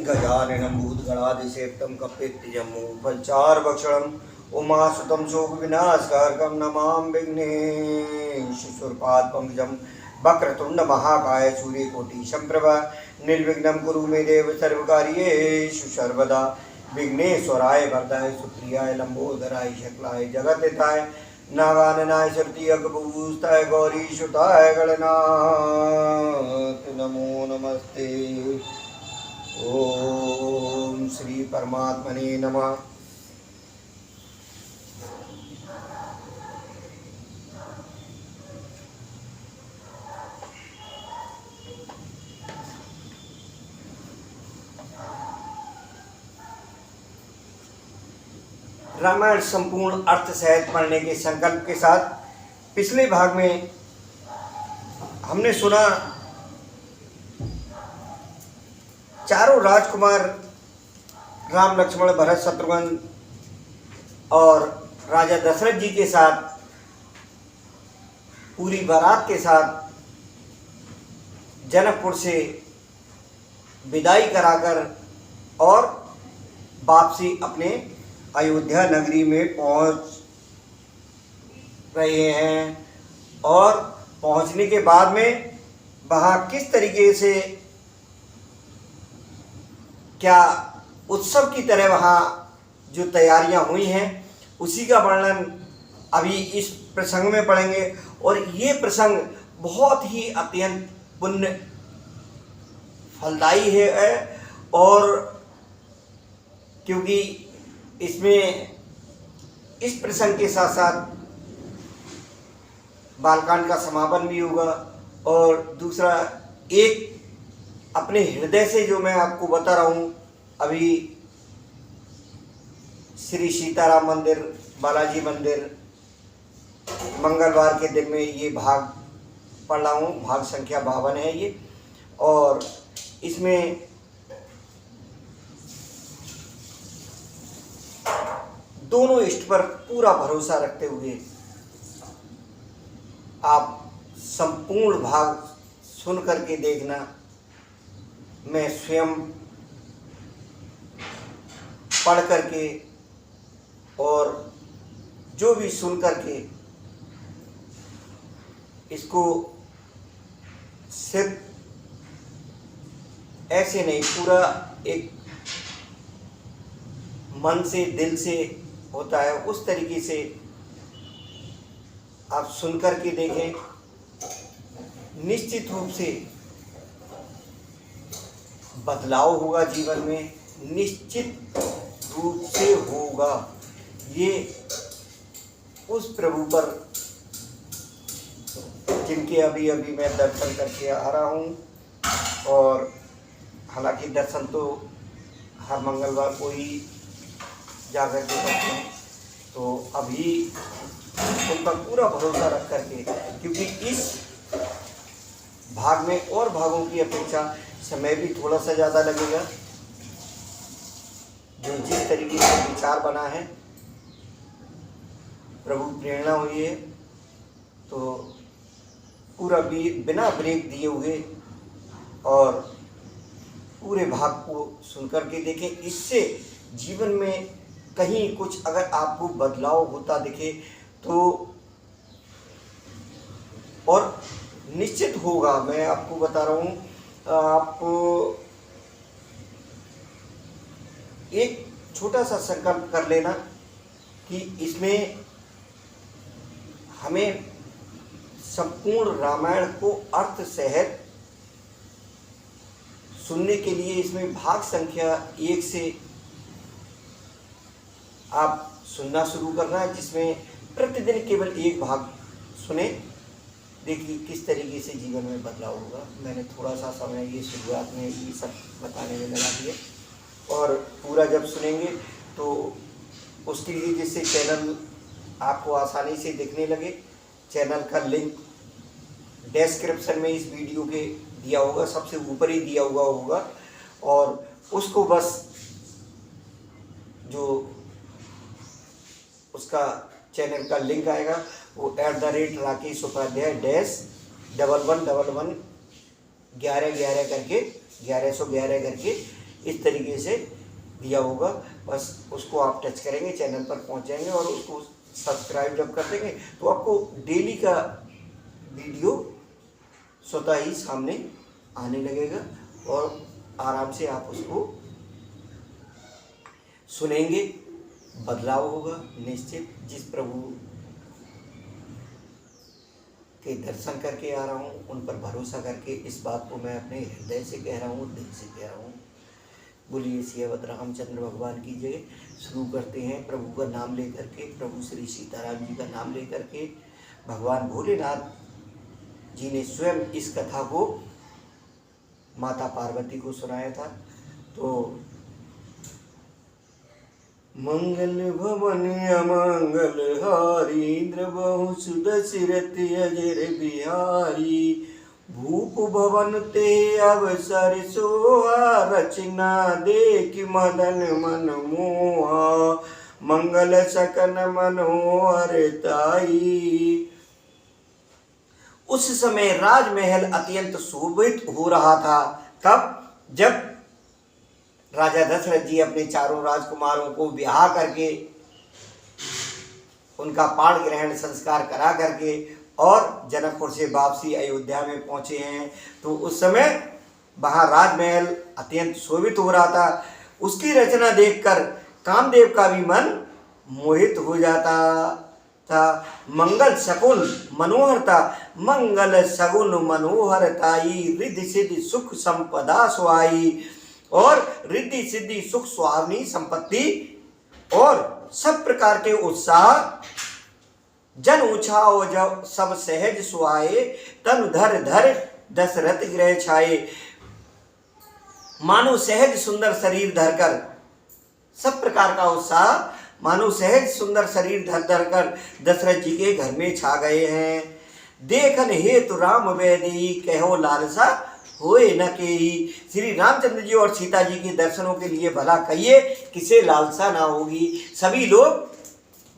गजाननं भूतगणाधिसेव्यं कपित्थजम्बूफलचारुभक्षणं उमासुतं शोकविनाशकारकं नमामि विघ्नेश्वरपादपङ्कजं वक्रतुण्डमहाकाय सूर्यकोटिसम्प्रभा निर्विघ्नं कुरु मे देव सर्वकार्येषु सर्वदा विघ्नेश्वराय वरदाय सुप्रियाय लंबोदराय शकलाय जगद्धिताय नागाननाय श्रुति अगभूषिताय गौरीसुताय गणनाथ नमो नमस्ते। ओम श्री परमात्मने नमः। रामायण संपूर्ण अर्थ सहित पढ़ने के संकल्प के साथ पिछले भाग में हमने सुना चारों राजकुमार राम लक्ष्मण भरत शत्रुघ्न और राजा दशरथ जी के साथ पूरी बारात के साथ जनकपुर से विदाई कराकर और वापसी अपने अयोध्या नगरी में पहुंच रहे हैं। और पहुंचने के बाद में वहाँ किस तरीके से क्या उत्सव की तरह वहाँ जो तैयारियां हुई हैं उसी का वर्णन अभी इस प्रसंग में पढ़ेंगे। और ये प्रसंग बहुत ही अत्यंत पुण्य फलदायी है और क्योंकि इसमें इस प्रसंग के साथ साथ बालकांड का समापन भी होगा। और दूसरा एक अपने हृदय से जो मैं आपको बता रहा हूँ, अभी श्री सीताराम मंदिर बालाजी मंदिर मंगलवार के दिन में ये भाग पढ़ रहा हूँ। भाग संख्या 52 है ये। और इसमें दोनों इष्ट पर पूरा भरोसा रखते हुए आप संपूर्ण भाग सुन करके देखना। मैं स्वयं पढ़ करके और जो भी सुन करके इसको सिर्फ ऐसे नहीं, पूरा एक मन से दिल से होता है, उस तरीके से आप सुन करके देखें। निश्चित रूप से बदलाव होगा जीवन में, निश्चित रूप से होगा। ये उस प्रभु पर जिनके अभी अभी मैं दर्शन करके आ रहा हूँ। और हालांकि दर्शन तो हर मंगलवार को ही जाकर के करते हैं, तो अभी उन पर पूरा भरोसा रख करके, क्योंकि इस भाग में और भागों की अपेक्षा समय भी थोड़ा सा ज़्यादा लगेगा। जो जिस तरीके से विचार बना है, प्रभु प्रेरणा हुई है, तो पूरा बिना ब्रेक दिए हुए और पूरे भाग को सुनकर के देखें। इससे जीवन में कहीं कुछ अगर आपको बदलाव होता दिखे तो और निश्चित होगा। मैं आपको बता रहा हूँ, आप एक छोटा सा संकल्प कर लेना कि इसमें हमें संपूर्ण रामायण को अर्थ सहित सुनने के लिए इसमें भाग संख्या 1 से आप सुनना शुरू करना है, जिसमें प्रतिदिन केवल एक भाग सुने। देखिए किस तरीके से जीवन में बदलाव होगा। मैंने थोड़ा सा समय ये शुरुआत में ये सब बताने में लगा दिया, और पूरा जब सुनेंगे तो उसके लिए जिससे चैनल आपको आसानी से दिखने लगे, चैनल का लिंक डिस्क्रिप्शन में इस वीडियो के दिया होगा, सबसे ऊपर ही दिया हुआ होगा। और उसको बस जो उसका चैनल का लिंक आएगा, वो @राकेश उपाध्याय -1111 1111 करके 1111 करके इस तरीके से दिया होगा। बस उसको आप टच करेंगे, चैनल पर पहुंच जाएंगे और उसको सब्सक्राइब जब कर देंगे तो आपको डेली का वीडियो स्वतः ही सामने आने लगेगा और आराम से आप उसको सुनेंगे। बदलाव होगा निश्चित। जिस प्रभु के दर्शन करके आ रहा हूँ, उन पर भरोसा करके इस बात को मैं अपने हृदय से कह रहा हूँ, दिल से कह रहा हूँ। बोलिए सियावत रामचंद्र भगवान की जय। शुरू करते हैं प्रभु का नाम लेकर के, प्रभु श्री सीताराम जी का नाम लेकर के। भगवान भोलेनाथ जी ने स्वयं इस कथा को माता पार्वती को सुनाया था। तो मंगल भवन अमंगल हारी, द्रवहु सुदशरथ अजर बिहारी। भूप भवन ते अवसर सोहा, रचना देख मदन मन मोहा। मंगल सकन मनोहर ताई। उस समय राजमहल अत्यंत शोभित हो रहा था। कब? जब राजा दशरथ जी अपने चारों राजकुमारों को ब्याह करके उनका पाण ग्रहण संस्कार करा करके और जनकपुर से वापसी अयोध्या में पहुंचे हैं, तो उस समय वहाँ राजमहल अत्यंत शोभित हो रहा था। उसकी रचना देखकर कामदेव का भी मन मोहित हो जाता था। मंगल सकुन मनोहर था, मंगल सगुन मनोहर ताई। रिद्धि सिद्धि सुख संपदा सुहाई, और रिद्धि सिद्धि सुख सुहावनी संपत्ति और सब प्रकार के उत्साह। जन उछाओ जब सब सहज सुहाए, तन धर धर दशरथ गृह छाए। मानो सहज सुंदर शरीर धरकर, सब प्रकार का उत्साह मानो सहज सुंदर शरीर धर धर कर दशरथ जी के घर में छा गए हैं। देखन हेतु राम वैदेही, कहो लालसा होए न केही। श्री रामचंद्र जी और सीता जी के दर्शनों के लिए भला कहिए किसे लालसा ना होगी। सभी लोग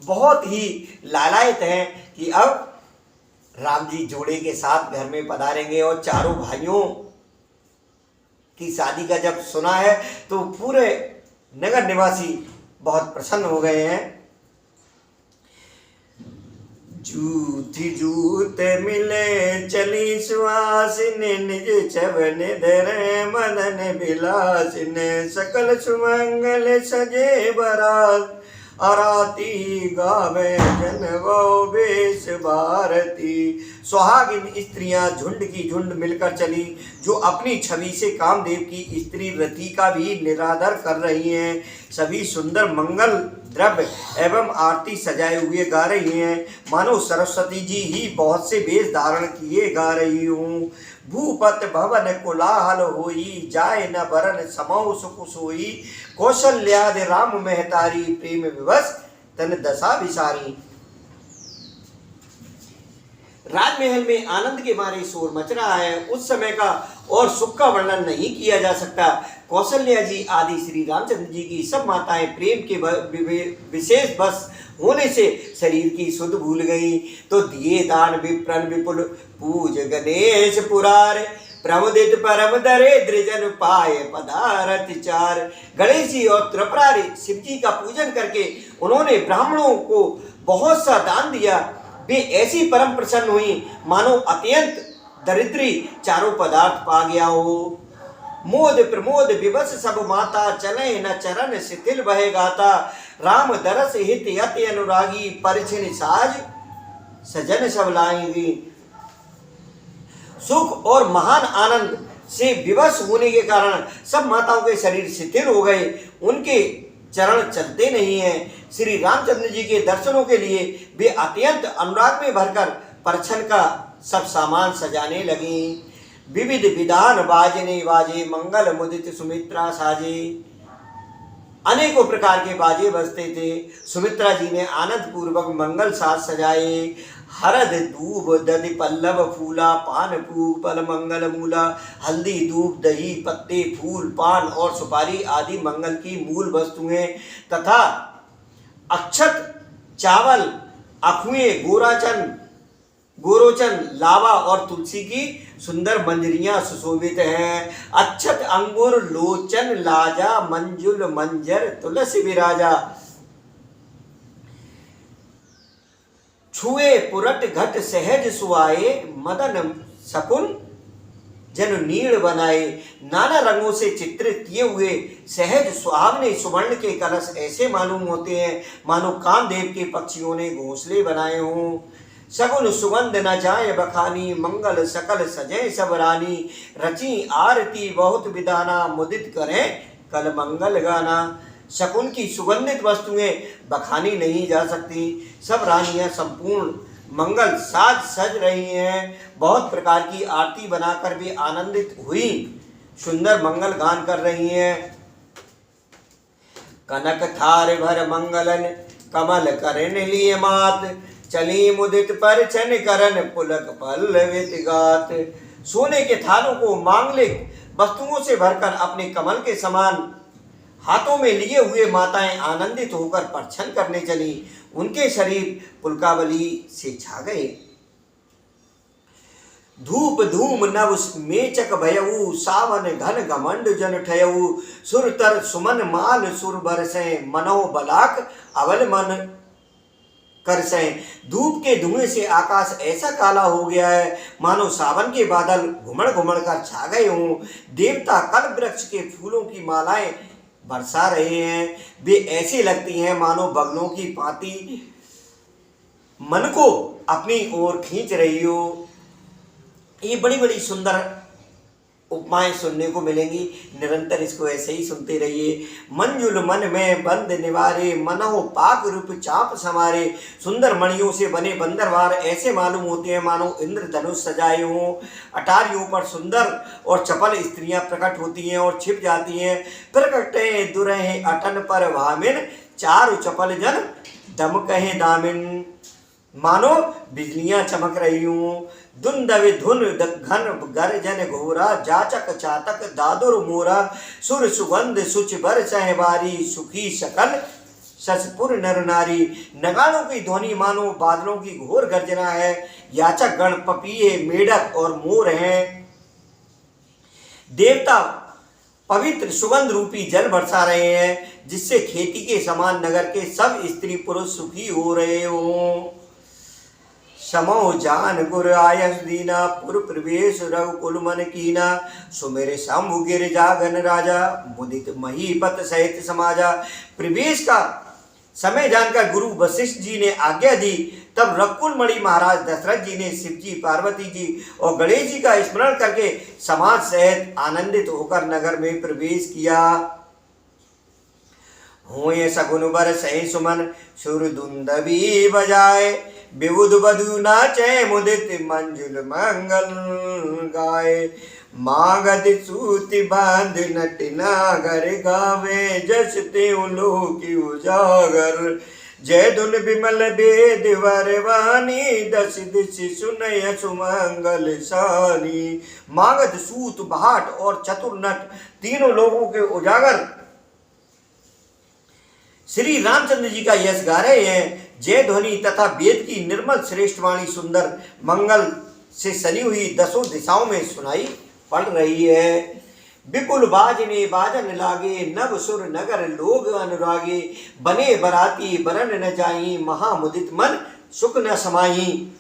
बहुत ही लालायित हैं कि अब राम जी जोड़े के साथ घर में पधारेंगे। और चारों भाइयों की शादी का जब सुना है तो पूरे नगर निवासी बहुत प्रसन्न हो गए हैं। जूथी जूत मिले चली सुहासिने, निज चवन धरे मदन विलासिने। सकल सुमंगल सजे बरात, आराती गावे जनवो बेश भारती। सुहागिन स्त्रियां झुंड की झुंड मिलकर चली, जो अपनी छवि से कामदेव की स्त्री रति का भी निरादर कर रही हैं। सभी सुंदर मंगल द्रव्य एवं आरती सजाए हुए गा रही हैं, मानो सरस्वती जी ही बहुत से वेश धारण किए गा रही हूँ। भूपत भवन कोलाहल होई, जाय न बरन समौ सुख सोई। कौशल्यादि राम महतारी, प्रेम विवश तन दशा विसारी। राजमहल में आनंद के मारे शोर मच रहा है। उस समय का और सुख का वर्णन नहीं किया जा सकता। कौशल्या जी आदि श्री रामचंद्र जी की सब माताएं प्रेम के विशेष बस होने से शरीर की सुध भूल गई। तो दिए दान विप्रन विपुल, पूज गणेश पुरार। प्रमुदित परम दरिद्र जन पाए पदारथ चार। गणेश जी और त्रिपुरारी शिव जी का पूजन करके उन्होंने ब्राह्मणों को बहुत सा दान दिया। वे ऐसी परम प्रसन्न हुई मानो अत्यंत दरिद्री चारों पदार्थ पा गया हो। मोद प्रमोद विवश सब माता, चले न चरण शिथिल बहे गाता। राम दरस हित यति अनुरागी, परिछिन साज सजन सब लाएंगी। सुख और महान आनंद से विवश होने के कारण सब माताओं के शरीर शिथिल हो गए, उनके चरण चलते नहीं हैं। श्री रामचंद्र जी के दर्शनों के लिए वे अत्यंत अनुराग में भरकर परछन का सब सामान सजाने लगी। विविध विधान बाजने बाजे, मंगल मुदित सुमित्रा साजे। अनेकों प्रकार के बाजे बजते थे। सुमित्रा जी ने आनंद पूर्वक मंगल साज सजाए। हरद दूब दधि पल्लव फूला, पान पूग पल मंगल मूला। हल्दी दूब दही पत्ते फूल पान और सुपारी आदि मंगल की मूल वस्तुएं तथा अक्षत चावल अखुएं गोरोचन लावा और तुलसी की सुंदर मंजरियां सुशोभित हैं। अच्छत अंगुर लोचन लाजा मंजुल मंजर तुलसी विराजा। छुए पुरट घट सहज सुआए मदन शकुन जन नीड़ बनाए। नाना रंगों से चित्रित किए हुए सहज सुहावने सुवर्ण के कलश ऐसे मालूम होते हैं मानो कामदेव के पक्षियों ने घोंसले बनाए हों। सगुन सुगंध न जाए बखानी मंगल सकल सजय सब रानी। रची आरती बहुत विदाना मुदित करें कल मंगल गाना। शकुन की सुगंधित वस्तुएं बखानी नहीं जा सकती। सब रानियां संपूर्ण मंगल साज सज रही हैं। बहुत प्रकार की आरती बनाकर भी आनंदित हुई सुंदर मंगल गान कर रही हैं। कनक थार भर मंगलन कमल करन लिए मात। चली मुदित पर चन करन पुलक पल्लवित गात। सोने के थालों को मांगलिक वस्तुओं से भरकर अपने कमल के समान हाथों में लिए हुए माताएं आनंदित होकर परछन करने चली। उनके शरीर पुलकावली से छा गए। धूप धूम नव मेचक भयऊ सावन घन घमंड जन ठयऊ। सुर तर सुमन माल सुर बरसें मनो बलाक अवल मन करसें। धूप के धुएं से आकाश ऐसा काला हो गया है मानो सावन के बादल घुमड़ घुमड़ कर छा गए हों। देवता कल्प वृक्ष के फूलों की मालाएं बरसा रहे हैं। वे ऐसी लगती हैं मानो बगलों की पाती मन को अपनी ओर खींच रही हो। ये बड़ी बड़ी सुंदर उपमाएं सुनने को मिलेंगी। निरंतर इसको ऐसे ही सुनते रहिए। मंजुल मन में बंद निवारे मनहो पाक रूप चाप समारे। सुंदर मणियों से बने बंदरवार ऐसे मालूम होते हैं मानो इंद्र धनुष सजाए हों। अटारियों पर सुंदर और चपल स्त्रियां प्रकट होती हैं और छिप जाती हैं। प्रकटे दुरहे अटन पर भामिन चारु चपल जन दमकहे दामिन। मानो बिजलियां चमक रही हूं। धुंधवि धुन घन गर्जन घोरा जाचक चातक दादुर मोरा। सुर सुगंध सुच बर सहबारी सुखी सकल ससपुर नर नारी। नगाड़ों की ध्वनि मानो बादलों की घोर गर्जना है। याचक गण पपीहे मेढक और मोर हैं। देवता पवित्र सुगंध रूपी जल बरसा रहे हैं जिससे खेती के समान नगर के सब स्त्री पुरुष सुखी हो रहे हों। समो जान गुर आयस दीना पुर प्रवेश रघुकुल मन कीना। सुमेरे शंभु गिर जागन राजा मुदित महीपत सहित समाजा। प्रवेश का समय जानकर गुरु वशिष्ठ जी ने आज्ञा दी। तब रघुकुल मणि महाराज दशरथ जी ने शिव जी पार्वती जी और गणेश जी का स्मरण करके समाज सहित आनंदित होकर नगर में प्रवेश किया। होए सगुन बर सही सुमन सुर दुंदबी बजाए। विबुध बधु नाचे मुदित मंजुल मंगल गाए। मागध सूति बांध नट नागर गावे जस त्यों लोक उजागर। जय धुन विमल वेद वरवानी दस दिश सुनय सुमंगल सानी। मागध सूत भाट और चतुर नट तीनों लोगों के उजागर श्री रामचंद्र जी का यश गा रहे हैं। जय ध्वनि तथा वेद की निर्मल श्रेष्ठ वाणी सुंदर मंगल से सनी हुई दसों दिशाओं में सुनाई पड़ रही है। विपुल बाजने बाजन लागे नव सुर नगर लोग अनुरागे। बने बराती बरन न जाई महामुदित मन सुख न समाई।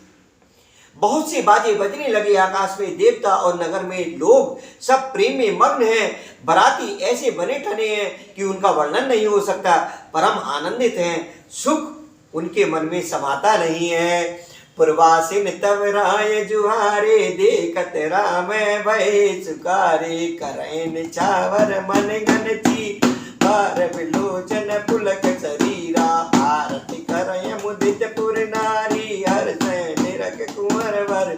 बहुत से बाजे बजने लगे आकाश में। देवता और नगर में लोग सब प्रेम में मग्न हैं। बराती ऐसे बने ठने हैं कि उनका वर्णन नहीं हो सकता। परम आनंदित हैं। सुख उनके मन में समाता नहीं है। पुरवासिन तब राय जुहारे देखत राम भय सुकारे। करैन चावर मन गन ची बार विलोचन पुलक शरीरा। आरती करय मुदित पुर नारी हर निरक कुंवर वर।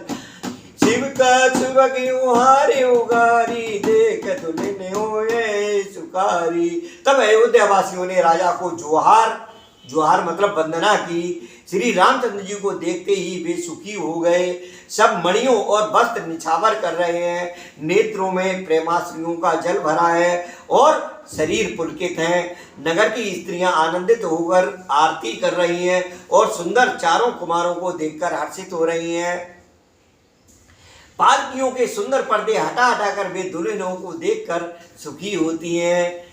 शिव का सुबह उहारे उगारी देख दुल्हन होए सुकारी। तब अयोध्या वासियों ने राजा को जोहार जोहार मतलब वंदना की। श्री रामचंद्र जी को देखते ही वे सुखी हो गए। सब मणियों और वस्त्र निछावर कर रहे हैं, नेत्रों में प्रेमाश्रियों का जल भरा है और शरीर पुलकित है। नगर की स्त्रियां आनंदित होकर आरती कर रही हैं और सुंदर चारों कुमारों को देखकर हर्षित हो रही हैं। पालकियों के सुंदर पर्दे हटा हटाकर वे दुल्हनों को देखकर सुखी होती हैं।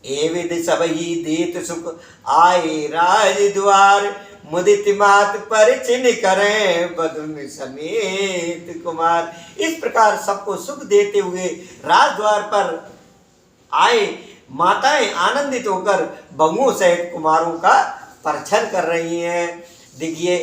एविद सबही देत सुख आए राज द्वार, मुदित मात पर चिन्ह करें बधुन समेत कुमार। इस प्रकार सबको सुख देते हुए राजद्वार पर आए माताएं आनंदित होकर बंगुओं सहित कुमारों का परछन कर रही हैं। देखिए,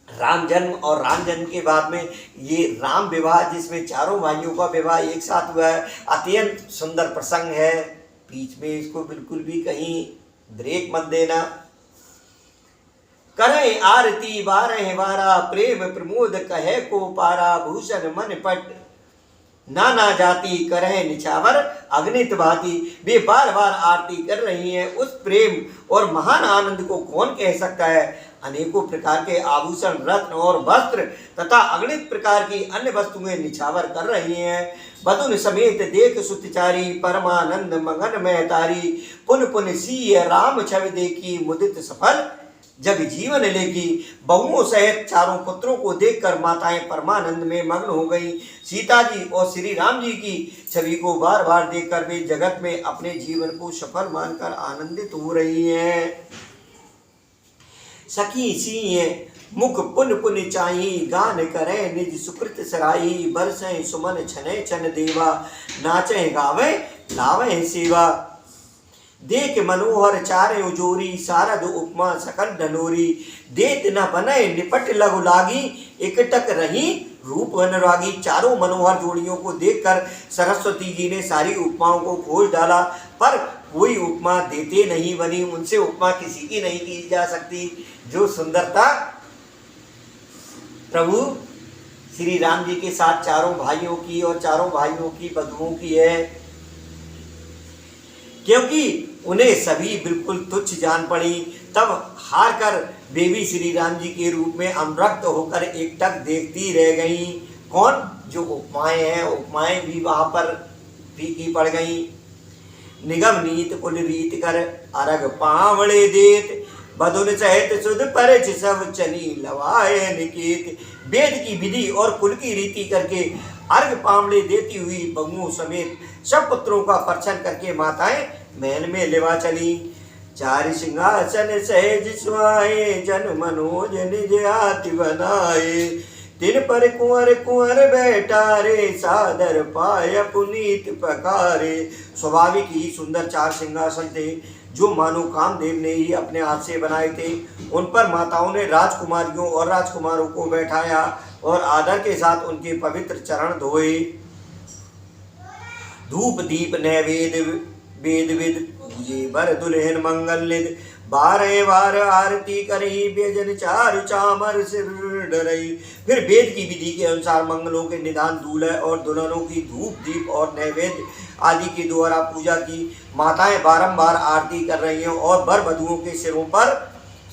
राम जन्म और राम जन्म के बाद में ये राम विवाह, जिसमें चारों भाइयों का विवाह एक साथ हुआ है, अत्यंत सुंदर प्रसंग है। बीच में इसको बिल्कुल भी कहीं ब्रेक मत देना। करें आरती बारह बारा, प्रेम प्रमोद कहे को पारा, भूषण मन पट नाना जाति करें निछावर अग्नित भांति। वे बार बार आरती कर रही हैं। उस प्रेम और महान आनंद को कौन कह सकता है। अनेकों प्रकार के आभूषण, रत्न और वस्त्र तथा अगणित प्रकार की अन्य वस्तुएं निछावर कर रही हैं। बधुन समेत देख सुतचारी, परमानंद मगन में तारी, पुन पुन सीय राम छवि देखी, मुदित सफल जग जीवन लेगी। बहुओं सहित चारों पुत्रों को देखकर माताएं परमानंद में मग्न हो गई। सीता जी और श्री राम जी की छवि को बार बार देखकर वे जगत में अपने जीवन को सफल मानकर आनंदित हो रही हैं। सखी सी मुख पुन पुन चाही, गान करें निज सुकृत सराई, बरसें सुमन छने छन देवा, नाचे गावे लावे सेवा। देख मनोहर चारे उजोरी, शारद उपमा सकल ढनोरी, देत न बने निपट लघु लागी, एकटक रही रूप अनुरागी। चारों मनोहर जोड़ियों को देखकर सरस्वती जी ने सारी उपमाओं को खोज डाला, पर कोई उपमा देते नहीं बनी। उनसे उपमा किसी की नहीं की जा सकती। जो सुंदरता प्रभु श्री राम जी के साथ चारों भाइयों की और चारों भाइयों की वधुओं की है, क्योंकि उन्हें सभी बिल्कुल तुच्छ जान पड़ी। तब हार कर देवी श्री राम जी के रूप में अनुरक्त होकर एकटक देखती रह गई। कौन? जो उपमाएं हैं, उपमाएं भी वहां पर फीकी पड़ गई। निगम नीत कुल रीत कर अरग पावड़े देत, बधुन सहित सुध परच सब चली लवाए निकेत। वेद की विधि और कुल की रीति करके अर्घ पावड़े देती हुई बंगुओं समेत सब पुत्रों का परछन करके माताएं महल में लेवा चली। चार सिंहासन सहज सुहाए, जन मनोज निज हाथ बनाए, तिन पर कुंवर कुंवर बैठा रे, सादर पाय पुनीत पकारे। स्वाभाविक ही सुंदर चार सिंहासन थे, जो मानो कामदेव ने ही अपने हाथ से बनाए थे। उन पर माताओं ने राजकुमारियों और राजकुमारों को बैठाया और आदर के साथ उनके पवित्र चरण धोए। धूप दीप नैवेद्य वेद विद पूजे बर दुल्हन मंगल निद, बारह बार आरती करी व्यजन चार चामर सिर डरई। फिर वेद की विधि के अनुसार मंगलों के निदान दूल्हे और दुल्हनों की धूप दीप और नैवेद्य आदि के द्वारा पूजा की। माताएं बारंबार आरती कर रही हैं और वर वधुओं के सिरों पर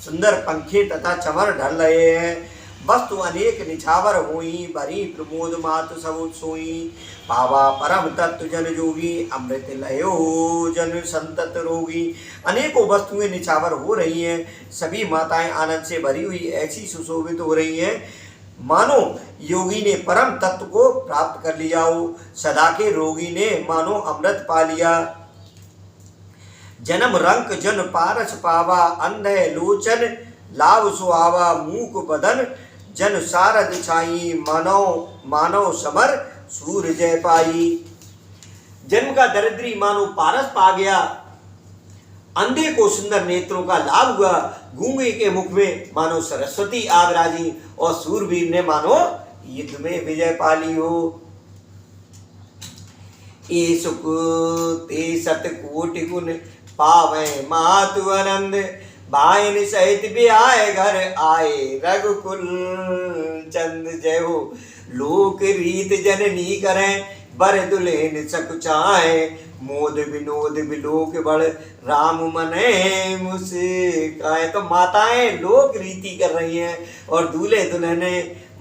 सुंदर पंखे तथा चमर ढल रहे हैं। वस्तु अनेक निछावर हुई, भरी प्रमोद मात सब सोई। बाबा परम तत्व जन जोगी, अमृत लयो जन संतत रोगी। अनेकों वस्तुएं निछावर हो रही हैं। सभी माताएं आनंद से भरी हुई ऐसी सुशोभित हो रही हैं मानो योगी ने परम तत्व को प्राप्त कर लिया हो, सदा के रोगी ने मानो अमृत पा लिया। जन्म रंक जन पारस पावा, अंधे लोचन लाभ सुहावा। मूक बदन जन सारद छाई, मानव मानव समर सूर जय पाई। जन्म का दरिद्री मानो पारस पा गया, अंधे को सुंदर नेत्रों का लाभ हुआ, गूंगे के मुख में मानो सरस्वती आ विराजी और सूरवीर ने मानो युद्ध में विजय पा ली हो। ये सुख ते सत कोटि गुण पावे मातु आनंद, भाइन सहित भी आए घर आए रघुकुल चंद। जय हो। लोक रीत जननी करें बर दुल्हन सकुचाए, मोद विनोद विलोक बड़ राम मने मुस्काए। तो माताएं लोक रीति कर रही हैं और दूल्हे दुल्हने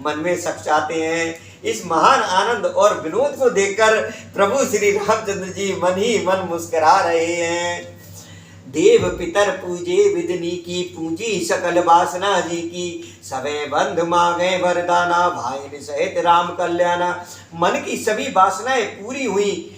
मन में सकचाते हैं। इस महान आनंद और विनोद को देखकर प्रभु श्री रामचंद्र जी मन ही मन मुस्कुरा रहे हैं। देव पितर पूजे विदनी की, पूंजी सकल वासना जी की, सवे बंध मांगे वरदाना, भाई सहित राम कल्याणा। मन की सभी वासनाएं पूरी हुई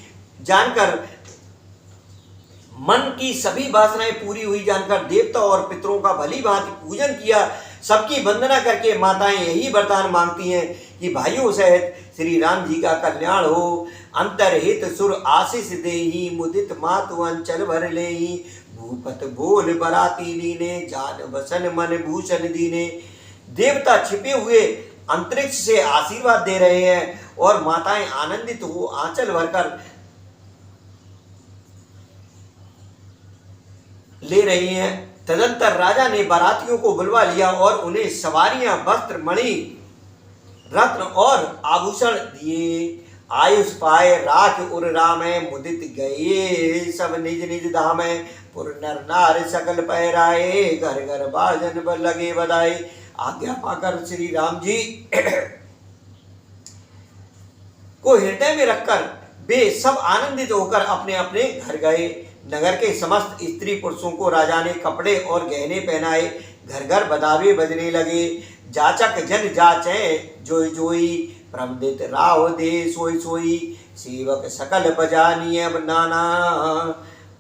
जानकर देवता और पितरों का भली भांति पूजन किया। सबकी वंदना करके माताएं यही वरदान मांगती हैं कि भाइयों सहित श्री राम जी का कल्याण हो। अंतरहित सुर आशीष देही, मुदित मातु अंचल भर लेही, भूपत बोल बराती लीने, जान बसन मन भूषण दीने। देवता छिपे हुए अंतरिक्ष से आशीर्वाद दे रहे हैं और माताएं आनंदित हो आंचल भरकर ले रही हैं। तदंतर राजा ने बारातियों को बुलवा लिया और उन्हें सवारियां, वस्त्र, मणि, रत्न और आभूषण दिए। आयुष पाए राख उर रामे, मुदित गए सब निज निज धामे, पुर नर नार सकल पैराए, घर घर बाजन पर लगे बधाई। आज्ञा पाकर श्री राम जी को हृदय में रखकर वे सब आनंदित होकर अपने अपने घर गए। नगर के समस्त स्त्री पुरुषों को राजा ने कपड़े और गहने पहनाए। घर घर बधावे बजने लगे। जाचक जन जाचे जोई जोई, प्रमदित राव दे सोई सोई, सेवक सकल बजानिय नाना,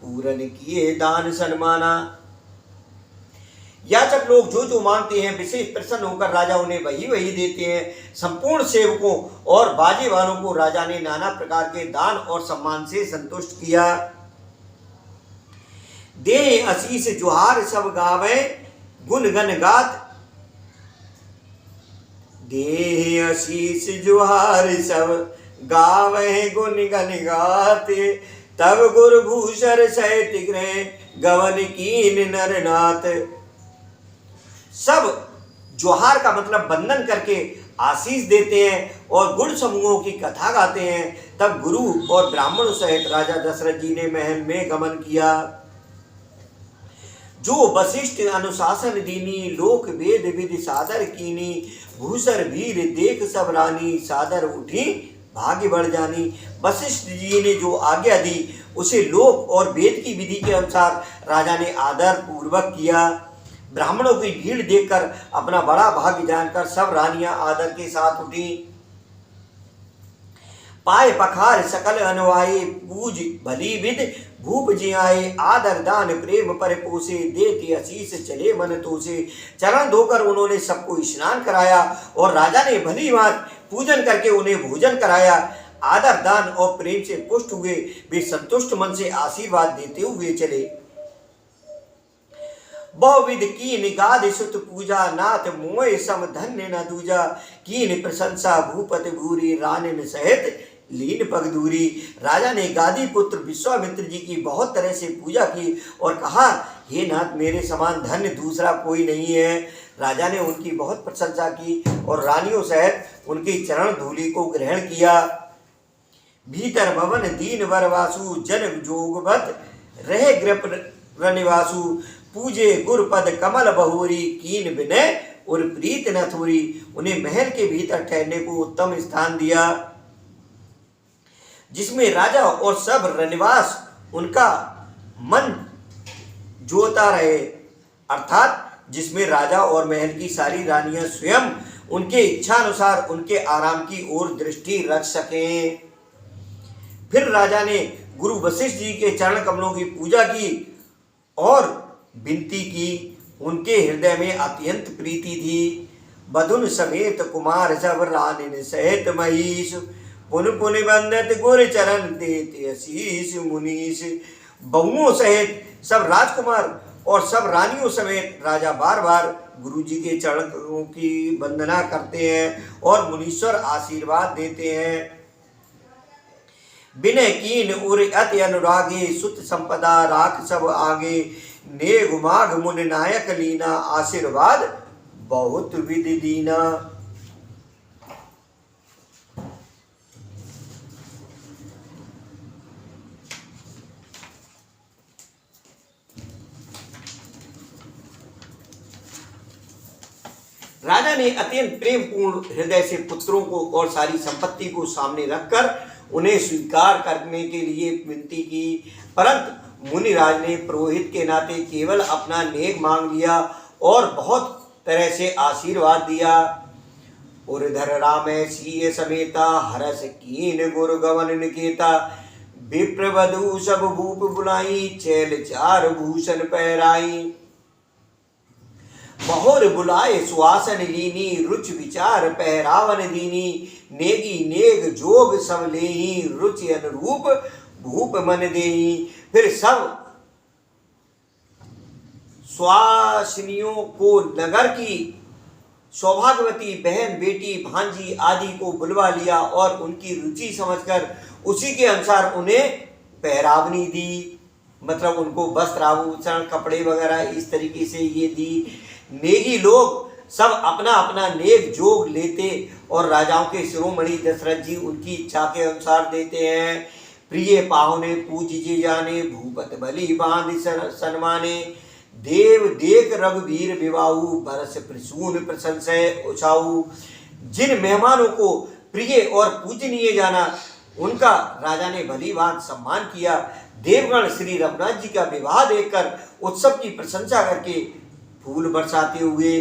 पूरन किए दान सन्माना। याचक लोग जो जो मांगते हैं विशेष प्रसन्न होकर राजा उन्हें वही वही देते हैं। संपूर्ण सेवकों और बाजे वालों को राजा ने नाना प्रकार के दान और सम्मान से संतुष्ट किया। दे आशीष जुहार सब गावे, गुण गण गात। दे आशीष जुहार सब गावे, गुण गण गाते, तब गुरु भूषण सहित गृह, गवन कीन नरनाथ। सब जोहार का मतलब वंदन करके आशीष देते हैं और गुण समूहों की कथा गाते हैं। तब गुरु और ब्राह्मणों सहित राजा दशरथ जी ने महल में गमन किया। जो वशिष्ठ अनुशासन दीनी, लोक वेद विधि सादर कीनी, भूसर वीर देख सब रानी, सादर उठी भाग्य बढ़ जानी। वशिष्ठ जी ने जो आज्ञा दी उसे लोक और वेद की विधि के अनुसार राजा ने आदर पूर्वक किया। ब्राह्मणों की भीड़ देखकर अपना बड़ा भाग्य जानकर सब रानियां आदर के साथ उठी। पाए पखार सकल अनुवाई, पूज भली विद भूप जियाए, आदर दान प्रेम पर पोसे, देते आशीष चले मन तोसे। चरण धोकर उन्होंने सबको स्नान कराया और राजा ने भली बात पूजन करके उन्हें भोजन कराया। आदर दान और प्रेम से पुष्ट हुए वे संतुष्ट मन से आशीर्वाद देते हुए चले। बहुविध कीन गाद सुत पूजा, नाथ मोय सम धन्य न दूजा, कीन प्रशंसा भूपत भूरी, रानिन सहित लीन पग दूरी। राजा ने गादी पुत्र विश्वामित्र जी की बहुत तरह से पूजा की और कहा, हे नाथ, मेरे समान धन्य दूसरा कोई नहीं है। राजा ने उनकी बहुत प्रशंसा की और रानियों सहित उनकी चरण धूलि को ग्रहण किया। भीतर भवन दीन वर वासु, जन जोगवत रहे गृह रनिवासु, पूजे गुरपद कमल बहुरी, कीन विनय और प्रीत न थोरी। उन्हें महल के भीतर ठहरने को उत्तम स्थान दिया जिसमें राजा और सब रनिवास उनका मन जोता रहे, अर्थात जिसमें राजा और महल की सारी रानियां स्वयं उनके इच्छा अनुसार उनके आराम की ओर दृष्टि रख सकें। फिर राजा ने गुरु वशिष्ठ जी के चरण कमलों की पूजा की और विनती की। उनके हृदय में अत्यंत प्रीति थी। बधुन समेत कुमार सब रानिन सहित महीश, पुन पुन बंदत गुर चरण देते आशीष मुनीश। बहुओं सहित सब राजकुमार और सब रानियों समेत राजा बार बार गुरु जी के चरणों की वंदना करते हैं और मुनीश्वर आशीर्वाद देते हैं। विनय कीन उर अति अनुरागे, सुत संपदा राख सब आगे, नेग माघ मुन नायक लीना, आशीर्वाद बहुत विधि दीना। राजा ने अत्यंत प्रेम पूर्ण हृदय से पुत्रों को और सारी संपत्ति को सामने रखकर उन्हें स्वीकार करने के लिए विनती की, परंतु मुनिराज ने पुरोहित के नाते केवल अपना नेक मांग लिया और बहुत तरह से आशीर्वाद दिया। उर्धर राम सीय समेता हरस कीन गुर गवन निकेता, विप्रवधु सब भूप बुलाई चैल चार भूषण पहराई। बहुर बुलाए सुहासन लीनी रुचि विचार पहरावन दीनी, नेगी नेग जोग सब लेही रुचि अनुरूप भूप मन देही। फिर सब स्वासिनियों को नगर की सौभाग्यवती बहन बेटी भांजी आदि को बुलवा लिया और उनकी रुचि समझकर उसी के अनुसार उन्हें पहरावनी दी, मतलब उनको वस्त्र आभूषण कपड़े वगैरह इस तरीके से ये दी। नेगी लोग सब अपना अपना नेक जोग लेते और राजाओं के शिरोमणि दशरथ जी उनकी इच्छा के अनुसार देते हैं। प्रिय पाहुने पूजिजे जाने, भूपत बलि बांध सन्माने, देव देख रघुवीर विवाहु, बरस प्रसून प्रशंसय उछाऊ। जिन मेहमानों को प्रिय और पूजनीय जाना उनका राजा ने भली भांति सम्मान किया। देवगण श्री रघुनाथ जी का विवाह देखकर उत्सव की प्रशंसा करके फूल बरसाते हुए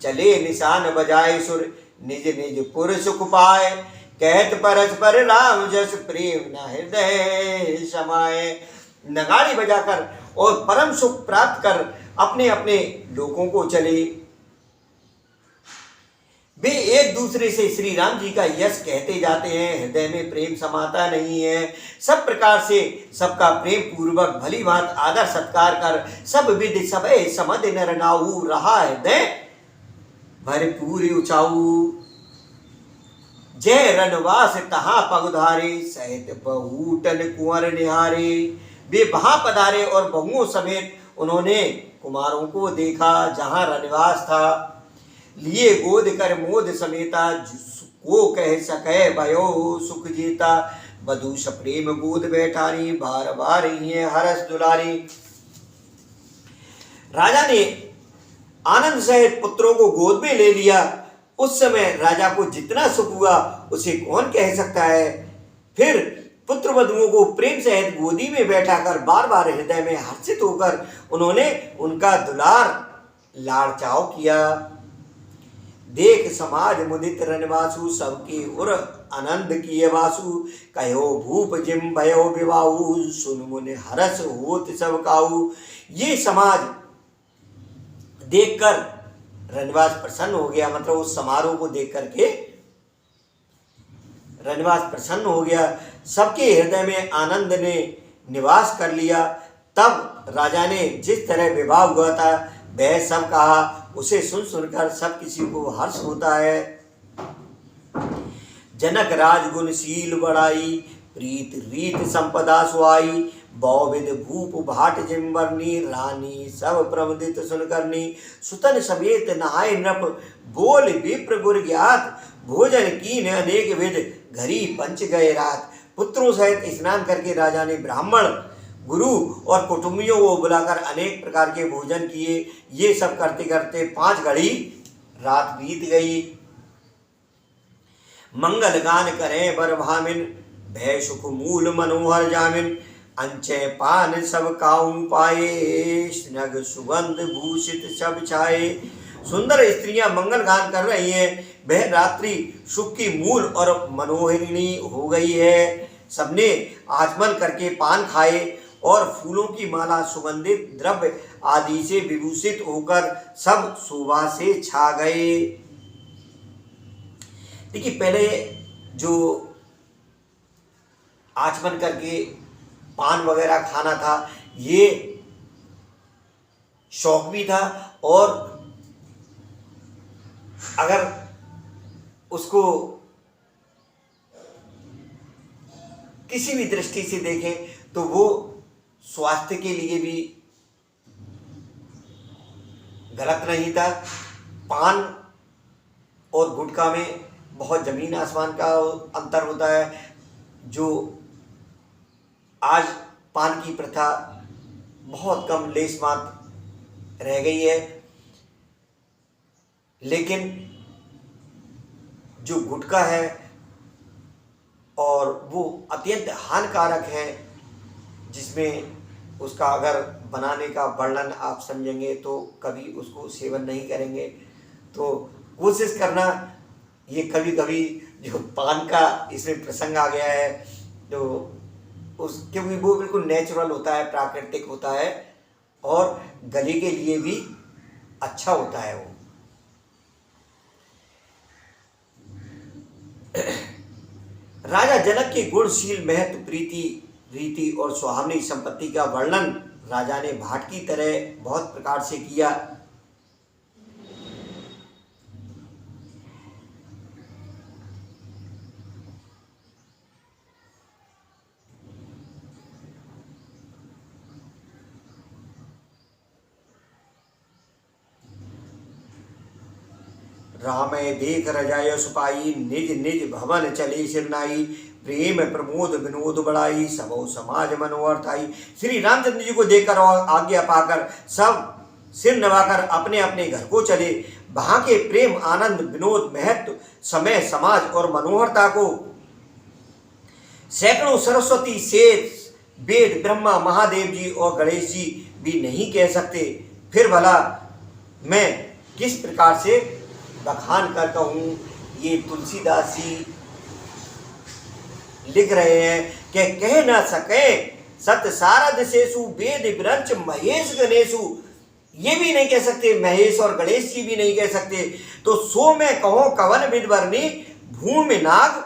चले, निशान बजाए सुर निज निज पुर सुख पाए, कहत परस्पर राम जस प्रेम न हृदय समाए। नगाड़ी बजाकर और परम सुख प्राप्त कर अपने अपने लोगों को चले। वे एक दूसरे से श्री राम जी का यश कहते जाते हैं, हृदय में प्रेम समाता नहीं है। सब प्रकार से सबका प्रेम पूर्वक भली भांति आदर सत्कार कर सब विधि सबे समध नर नाऊ, रहा हृदय भरपूर उचाऊ। जय रनवास तहाँ पगधारे, सहित बहुटन कुंवर निहारे। वे वहां पधारे और बहुओं समेत उन्होंने कुमारों को देखा जहां रनवास था। लिए गोद कर मोद समेता, को कह सके भयो सुख जीता। बधु सप्रेम गोद बैठानी, बार बार ये हरस दुलारी। राजा ने आनंद सहित पुत्रों को गोद में ले लिया। उस समय राजा को जितना सुख हुआ उसे कौन कह सकता है। फिर पुत्र वधुओं को प्रेम सहित गोदी में बैठाकर बार बार हृदय में हर्षित होकर उन्होंने उनका दुलार लाड़चाव किया। देख समाज मुदित रनवासु, सबके उर आनंद किए वासु। कहो भूप जिम भयो विवाहु, सुन मुन हरस होत सब काऊ। ये समाज देखकर रनवास प्रसन्न हो गया, मतलब उस समारोह को देख करके रनवास प्रसन्न हो गया। सबके हृदय में आनंद ने निवास कर लिया। तब राजा ने जिस तरह विवाह हुआ था वह सब कहा। उसे सुन सुनकर सब किसी को हर्ष होता है। जनक राजगुणशील बड़ाई, प्रीत रीत संपदा सुहाई। बहुविध भूप भाट जिम्बरनी, रानी सब प्रमदित सुन करनी। सुतन समेत नहाय नृप, बोल विप्र गुर ज्ञात। भोजन कीन अनेक विध, घरी पंच गए रात। पुत्रों सहित स्नान करके राजा ने ब्राह्मण गुरु और कुटुंबियों को बुलाकर अनेक प्रकार के भोजन किए। ये सब करते करते 5 घड़ी रात बीत गई। मंगल गान करें बर भामिन, भय सुख मूल मनोहर जामिन। अंचय पान सब काऊ पाए, स्नग सुगंध भूषित सब छाए। सुंदर स्त्रियां मंगल गान कर रही हैं। वह रात्रि सुख की मूल और मनोहरिणी हो गई है। सबने आचमन करके पान खाए और फूलों की माला सुगंधित द्रव्य आदि से विभूषित होकर सब शोभा से छा गए। देखिए, पहले जो आचमन करके पान वगैरह खाना था ये शौक भी था, और अगर उसको किसी भी दृष्टि से देखें तो वो स्वास्थ्य के लिए भी गलत नहीं था। पान और गुटखा में बहुत जमीन आसमान का अंतर होता है। जो आज पान की प्रथा बहुत कम लेस मात्र रह गई है, लेकिन जो गुटखा है और वो अत्यंत हानिकारक है, जिसमें उसका अगर बनाने का वर्णन आप समझेंगे तो कभी उसको सेवन नहीं करेंगे। तो कोशिश करना, ये कभी कभी जो पान का इसमें प्रसंग आ गया है, तो उस क्योंकि वो बिल्कुल नेचुरल होता है, प्राकृतिक होता है और गले के लिए भी अच्छा होता है वो। राजा जनक के गुणशील, महत्व, प्रीति, रीति और सुहावनी संपत्ति का वर्णन राजा ने भाट की तरह बहुत प्रकार से किया। रामय देख रजाय सुपाई, निज निज भवन चले सिरनाई, प्रेम प्रमोद विनोद बढ़ाई, सबो समाज मनोहर आई। श्री रामचंद्र जी को देखकर और आज्ञा पाकर सब सिर नवाकर अपने अपने घर को चले। वहां के प्रेम, आनंद, विनोद, महत्व, समय, समाज और मनोहरता को सैकड़ों सरस्वती, शेष, वेद, ब्रह्मा, महादेव जी और गणेश जी भी नहीं कह सकते। फिर भला मैं किस प्रकार से बखान कर कहूँ। ये तुलसीदास जी लिख रहे हैं कि कह ना सके सत्य सारद शेषु, वेद विरंच महेश गणेशु। ये भी नहीं कह सकते, महेश और गणेश जी भी नहीं कह सकते। तो सो मैं कहो कवन विद वर्णी, भूमि नाग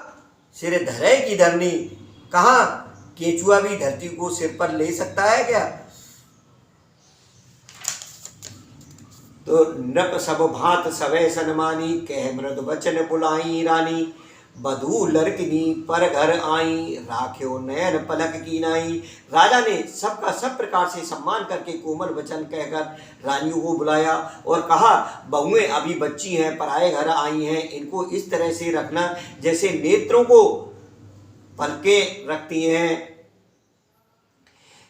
सिर धरे की धरनी। कहाँ केचुआ भी धरती को सिर पर ले सकता है क्या? तो नृप सब भांत सवै सनमानी, कह मृद वचन बुलाई रानी। बधू लड़कनी पर घर आई, राख्यो नयन पलक की नाई। राजा ने सबका सब प्रकार से सम्मान करके कोमल वचन कहकर रानियों को बुलाया और कहा, बहुएं अभी बच्ची हैं, पराए घर आई हैं, इनको इस तरह से रखना जैसे नेत्रों को पलके रखती हैं।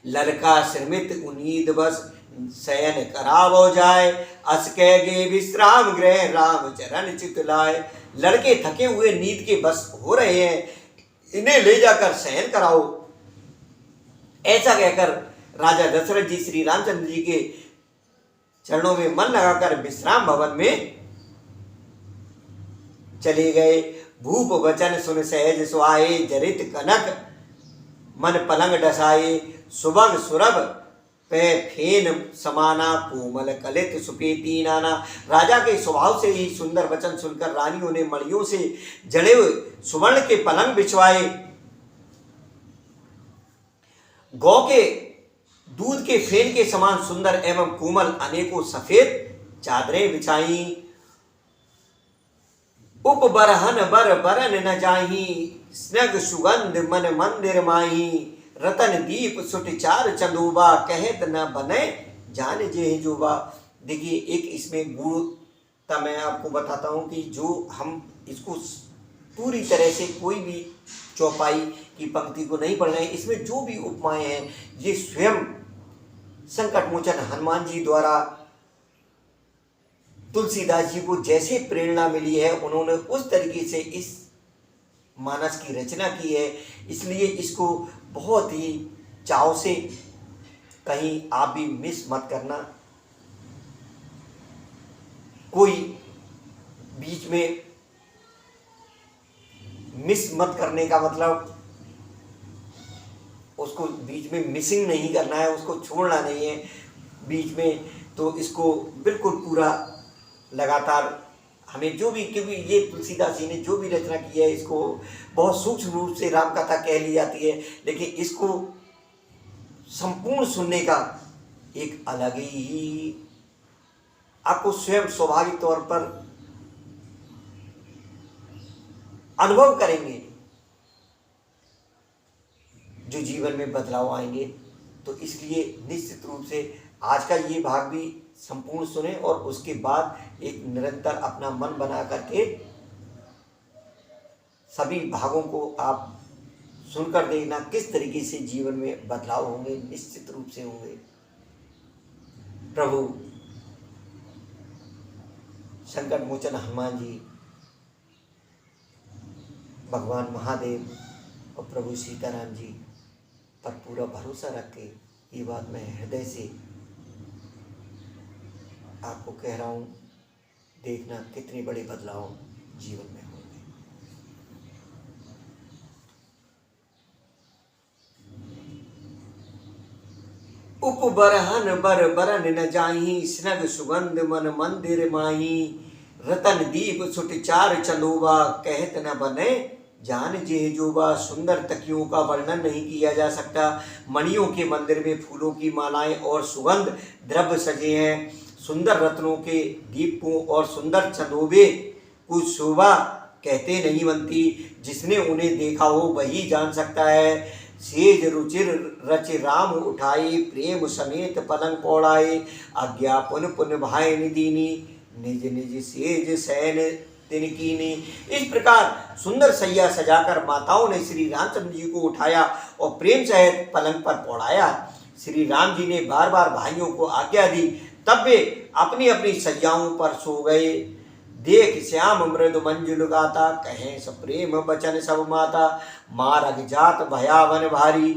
लड़का श्रमित उन्नीद बस, शयन करावो जाए, अस कह गे विश्राम गृह, राम चरण चित लाए। लड़के थके हुए नींद के बस हो रहे हैं, इन्हें ले जाकर शयन कराओ। ऐसा कहकर राजा दशरथ जी श्री रामचंद्र जी के चरणों में मन लगाकर विश्राम भवन में चले गए। भूप वचन सुन सहज सुहाए, जरित कनक मन पलंग डसाए। सुबह सुरभ पे फेन समाना, कोमल कलित सुपेती नाना। राजा के स्वभाव से ही सुंदर वचन सुनकर रानियों ने मणियों से जड़े हुए सुवर्ण के पलंग बिछवाए। गौ के दूध के फेन के समान सुंदर एवं कोमल अनेकों सफेद चादरें बिछाई। उप बरहन बर बरन न जाही, स्नग सुगंध मन मंदिर माही। रतन दीप सुट चार चंदोबा, कहत न बने जान जे जोबा। देखिए एक इसमें गुणता मैं आपको बताता हूँ कि जो हम इसको पूरी तरह से कोई भी चौपाई की पंक्ति को नहीं पढ़ रहे हैं, इसमें जो भी उपमाएं हैं ये स्वयं संकट मोचन हनुमान जी द्वारा तुलसीदास जी को जैसे प्रेरणा मिली है, उन्होंने उस तरीके से इस मानस की रचना की है। इसलिए इसको बहुत ही चाव से, कहीं आप भी मिस मत करना। कोई बीच में मिस मत करने का मतलब उसको बीच में मिसिंग नहीं करना है, उसको छोड़ना नहीं है बीच में। तो इसको बिल्कुल पूरा लगातार हमें जो भी, क्योंकि ये तुलसीदास जी ने जो भी रचना की है इसको बहुत सूक्ष्म रूप से राम कथा कह ली जाती है, लेकिन इसको संपूर्ण सुनने का एक अलग ही आपको स्वयं स्वाभाविक तौर पर अनुभव करेंगे, जो जीवन में बदलाव आएंगे। तो इसलिए निश्चित रूप से आज का ये भाग भी संपूर्ण सुने और उसके बाद एक निरंतर अपना मन बना करके सभी भागों को आप सुनकर देखना किस तरीके से जीवन में बदलाव होंगे, निश्चित रूप से होंगे। प्रभु संकट मोचन हनुमान जी, भगवान महादेव और प्रभु सीताराम जी पर पूरा भरोसा रख के ये बात मैं हृदय से आपको कह रहा हूँ। देखना कितने बड़े बदलाव जीवन में होंगे। उपबरहन बर बरन न जाही, स्नग सुगंध मन मंदिर माही। रतन दीप सुट चार चंदोबा, कहत न बने जान जे जोबा। सुंदर तकियों का वर्णन नहीं किया जा सकता। मणियों के मंदिर में फूलों की मालाएं और सुगंध द्रव्य सजे हैं। सुंदर रत्नों के दीपों और सुंदर चंदोबे कुछ शोभा कहते नहीं बनती। जिसने उन्हें देखा हो वही जान सकता है। सेज रुचिर रच राम उठाई, प्रेम समेत पलंग पौड़ाए। आज्ञा पुन पुन भाई निदीनी, निज निज सेज सैन तिनकीनी। इस प्रकार सुंदर सैया सजाकर माताओं ने श्री रामचंद्र जी को उठाया और प्रेम सहित पलंग पर पौड़ाया। श्री राम जी ने बार बार भाइयों को आज्ञा दी, तब वे अपनी अपनी सज्जाओं पर सो गए। देख श्याम मृद मंजुल गाता, कहें सप्रेम बचन सब माता। मारग जात भयावन भारी,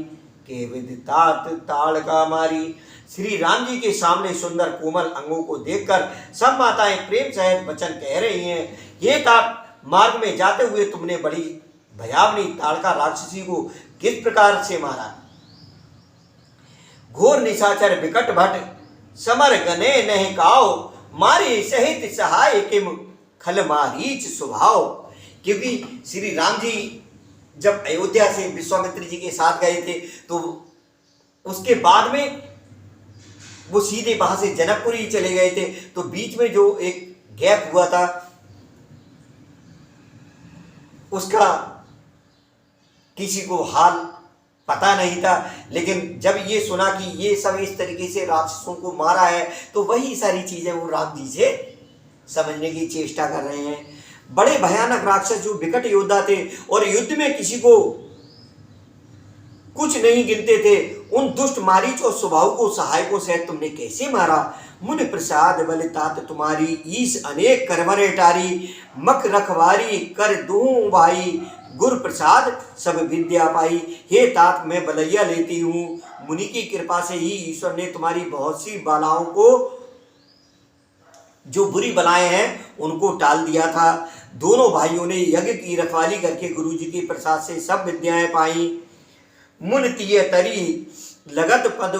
के विदितात ताड़ का मारी। श्री राम जी के सामने सुंदर कोमल अंगों को देखकर सब माताएं प्रेम सहित वचन कह रही हैं। ये तात, मार्ग में जाते हुए तुमने बड़ी भयावनी ताड़का राक्षसी को किस प्रकार से मारा। घोर निशाचर विकट भट, समर गने नह काओ। मारी सहित सहाय किम, खल मारीच स्वभाव। क्योंकि श्री राम जी जब अयोध्या से विश्वामित्र जी के साथ गए थे, तो उसके बाद में वो सीधे वहां से जनकपुर ही चले गए थे। तो बीच में जो एक गैप हुआ था, उसका किसी को हाल पता नहीं था। लेकिन जब ये सुना कि ये सब इस तरीके से राक्षसों को मारा है, तो वही सारी चीजें वो राम जी से समझने की चेष्टा कर रहे हैं। बड़े भयानक राक्षस जो विकट योद्धा थे और युद्ध में किसी को कुछ नहीं गिनते थे, उन दुष्ट मारीच और स्वभाव को सहायकों से तुमने कैसे मारा। मुनि प्रसाद बल तात तुम्हारी, ईस अनेक करवरे टारी। मक रखवारी कर दूं भाई, गुरु प्रसाद सब विद्या पाई। हे तात, मैं बलैया लेती हूँ। मुनि की कृपा से ही ईश्वर ने तुम्हारी बहुत सी बालाओं को, जो बुरी बलाएं हैं, उनको टाल दिया था। दोनों भाइयों ने यज्ञ की रखवाली करके गुरु जी के प्रसाद से सब विद्याएं पाई। मुन तिय तरी लगत पद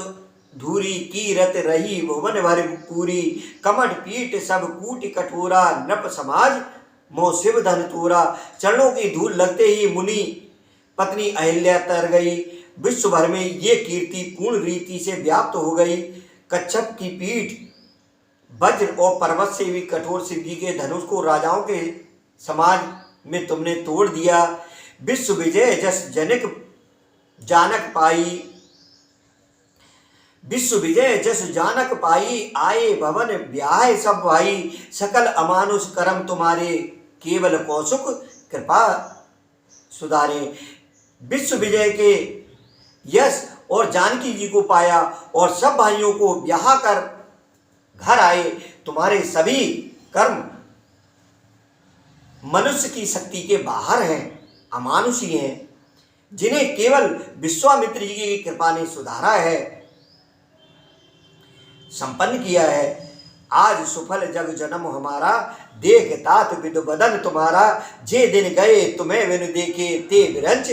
धूरी, की रत रही भुवन भर पूरी। कमट पीठ सब कूट कठोरा, नृप समाज मोह शिव धन तोरा। चरणों की धूल लगते ही मुनि पत्नी अहिल्या तर गई। विश्व भर में ये कीर्ति पूर्ण रीति से व्याप्त हो गई। कच्छप की पीठ वज्र और पर्वत से भी कठोर शिव जी के धनुष को राजाओं के समाज में तुमने तोड़ दिया। विश्व विजय जस जनक जानक पाई, विश्व विजय जस जानक पाई। आए भवन ब्याह सब भाई, सकल अमानुष कर्म तुम्हारे। केवल कौशुक कृपा सुधारे। विश्व विजय के यश और जानकी जी को पाया और सब भाइयों को ब्याह कर घर आए। तुम्हारे सभी कर्म मनुष्य की शक्ति के बाहर हैं, अमानुषी हैं, जिन्हें केवल विश्वामित्र जी की कृपा ने सुधारा है, संपन्न किया है। आज सुफल जग जन्म हमारा, देख तात विदु बदन तुम्हारा। जे दिन गए तुम्हें बिन देखे, ते विरंच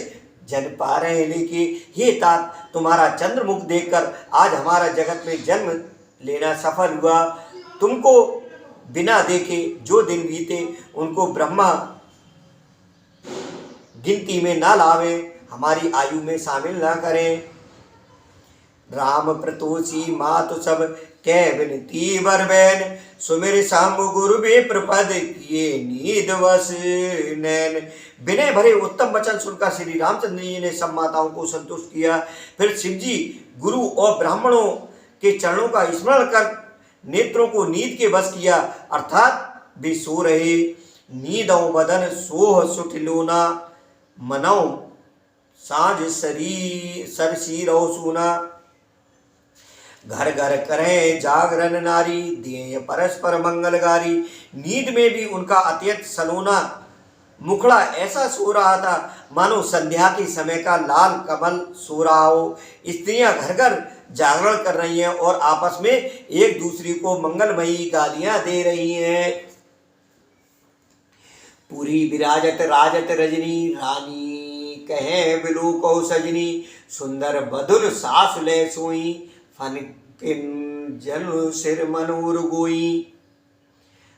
जन पा रहे लेके। हे तात, तुम्हारा चंद्रमुख देखकर आज हमारा जगत में जन्म लेना सफल हुआ। तुमको बिना देखे जो दिन बीते, उनको ब्रह्मा गिनती में ना लावे, हमारी आयु में शामिल ना करें। राम प्रतोषी मातु सब कै विनती बर बैन, सुमिर शाम गुरु बे प्रपद किए नींद वस नैन। विनय भरे उत्तम वचन सुनकर श्री रामचंद्र जी ने सब माताओं को संतुष्ट किया। फिर शिव जी गुरु और ब्राह्मणों के चरणों का स्मरण कर नेत्रों को नींद के बस किया, अर्थात वे सो रहे। नींदों बदन सोह सुठ लोना, मनौ साँझ सरी सरसीरौ सूना। घर घर करें जागरण नारी, दिए परस्पर मंगलगारी। नींद में भी उनका अत्यंत सलोना मुखड़ा ऐसा सो रहा था मानो संध्या के समय का लाल कमल सो रहा हो। स्त्रियां घर घर जागरण कर रही हैं और आपस में एक दूसरे को मंगलमयी गालियां दे रही हैं। पूरी विराजत राजत रजनी, रानी कहे बिलु को सजनी। सुंदर बधुर सास ले सोई, फन किन जन सिर मनोर गोई।